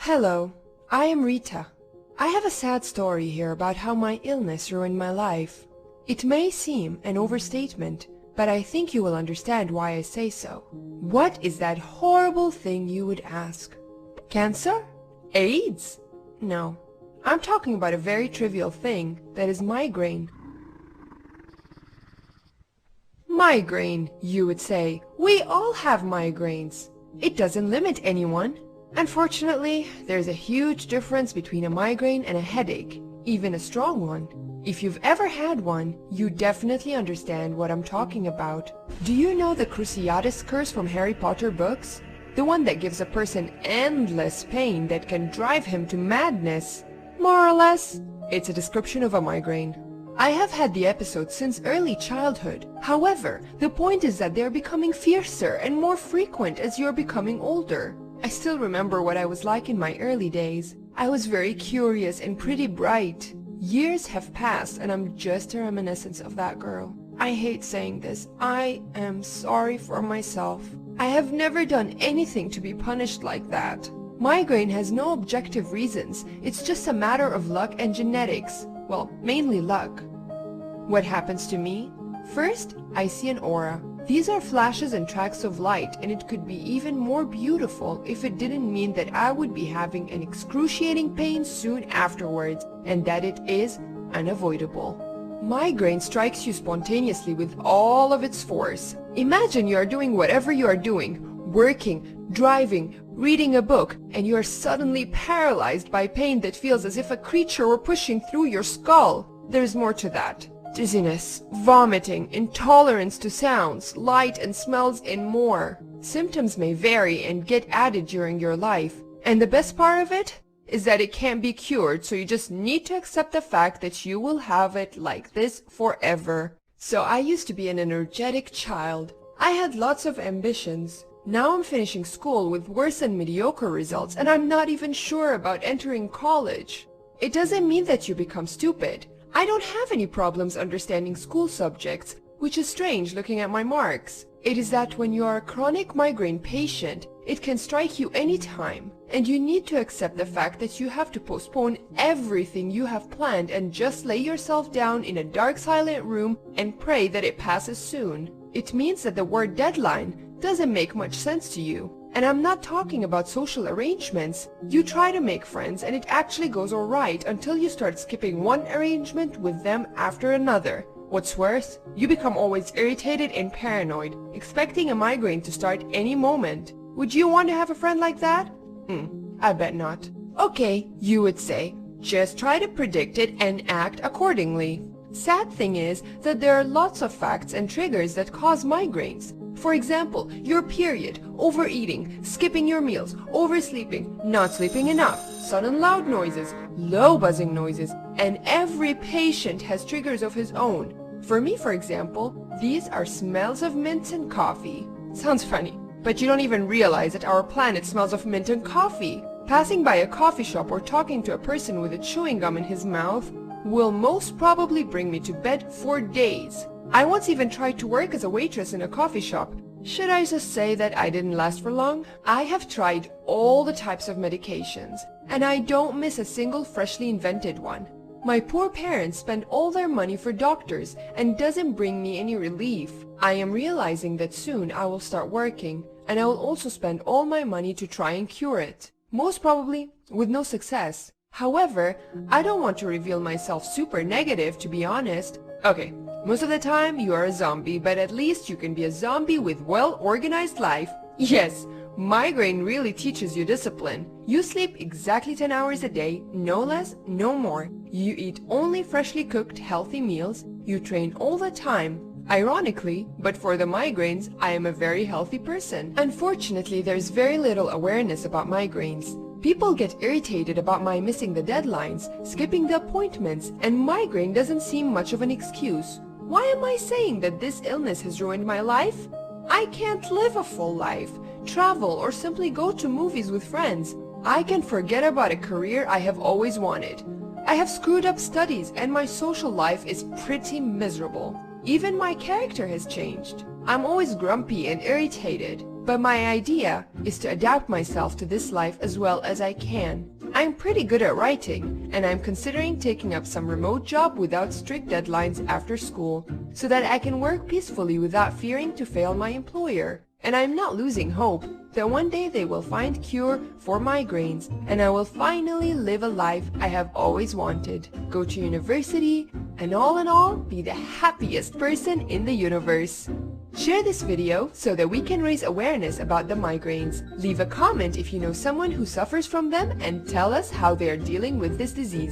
Hello, I am Rita. I have a sad story here about how my illness ruined my life. It may seem an overstatement, but I think you will understand why I say so. What is that horrible thing, you would ask? Cancer? AIDS? No, I'm talking about a very trivial thing, that is migraine. Migraine, you would say. We all have migraines. It doesn't limit anyone. Unfortunately, there's a huge difference between a migraine and a headache, even a strong one. If you've ever had one, you definitely understand what I'm talking about. Do you know the Cruciatus curse from Harry Potter books? The one that gives a person endless pain that can drive him to madness. More or less, it's a description of a migraine. I have had the episode since early childhood. However, the point is that they're becoming fiercer and more frequent as you're becoming older. I still remember what I was like in my early days. I was very curious and pretty bright. Years have passed and I'm just a reminiscence of that girl. I hate saying this. I am sorry for myself. I have never done anything to be punished like that. Migraine has no objective reasons. It's just a matter of luck and genetics. Well, mainly luck. What happens to me? First, I see an aura. These are flashes and tracks of light, and it could be even more beautiful if it didn't mean that I would be having an excruciating pain soon afterwards, and that it is unavoidable. Migraine strikes you spontaneously with all of its force. Imagine you are doing whatever you are doing, working, driving, reading a book, and you are suddenly paralyzed by pain that feels as if a creature were pushing through your skull. There's more to that. Dizziness, vomiting, intolerance to sounds, light and smells, and more. Symptoms may vary and get added during your life. And the best part of it is that it can't be cured, so you just need to accept the fact that you will have it like this forever. So I used to be an energetic child. I had lots of ambitions. Now I'm finishing school with worse than mediocre results, and I'm not even sure about entering college. It doesn't mean that you become stupid. I don't have any problems understanding school subjects, which is strange looking at my marks. It is that when you are a chronic migraine patient, it can strike you anytime, and you need to accept the fact that you have to postpone everything you have planned and just lay yourself down in a dark, silent room and pray that it passes soon. It means that the word deadline doesn't make much sense to you. And I'm not talking about social arrangements. You try to make friends and it actually goes alright until you start skipping one arrangement with them after another. What's worse, you become always irritated and paranoid, expecting a migraine to start any moment. Would you want to have a friend like that? I bet not. Okay, you would say, just try to predict it and act accordingly. Sad thing is that there are lots of facts and triggers that cause migraines. For example, your period, overeating, skipping your meals, oversleeping, not sleeping enough, sudden loud noises, low buzzing noises, and every patient has triggers of his own. For me, for example, these are smells of mint and coffee. Sounds funny, but you don't even realize that our planet smells of mint and coffee. Passing by a coffee shop or talking to a person with a chewing gum in his mouth will most probably bring me to bed for days. I once even tried to work as a waitress in a coffee shop. Should I just say that I didn't last for long? I have tried all the types of medications, and I don't miss a single freshly invented one. My poor parents spend all their money for doctors and doesn't bring me any relief. I am realizing that soon I will start working, and I will also spend all my money to try and cure it. Most probably with no success. However, I don't want to reveal myself super negative, to be honest. Okay, most of the time you are a zombie, but at least you can be a zombie with well-organized life. Yes, migraine really teaches you discipline. You sleep exactly 10 hours a day, no less, no more. You eat only freshly cooked, healthy meals. You train all the time. Ironically, but for the migraines, I am a very healthy person. Unfortunately, there's very little awareness about migraines. People get irritated about my missing the deadlines, skipping the appointments, and migraine doesn't seem much of an excuse. Why am I saying that this illness has ruined my life? I can't live a full life, travel, or simply go to movies with friends. I can forget about a career I have always wanted. I have screwed up studies and my social life is pretty miserable. Even my character has changed. I'm always grumpy and irritated. But my idea is to adapt myself to this life as well as I can. I'm pretty good at writing, and I'm considering taking up some remote job without strict deadlines after school, so that I can work peacefully without fearing to fail my employer. And I'm not losing hope that one day they will find cure for migraines, and I will finally live a life I have always wanted, go to university, and all in all, be the happiest person in the universe. Share this video so that we can raise awareness about the migraines. Leave a comment if you know someone who suffers from them, and tell us how they are dealing with this disease.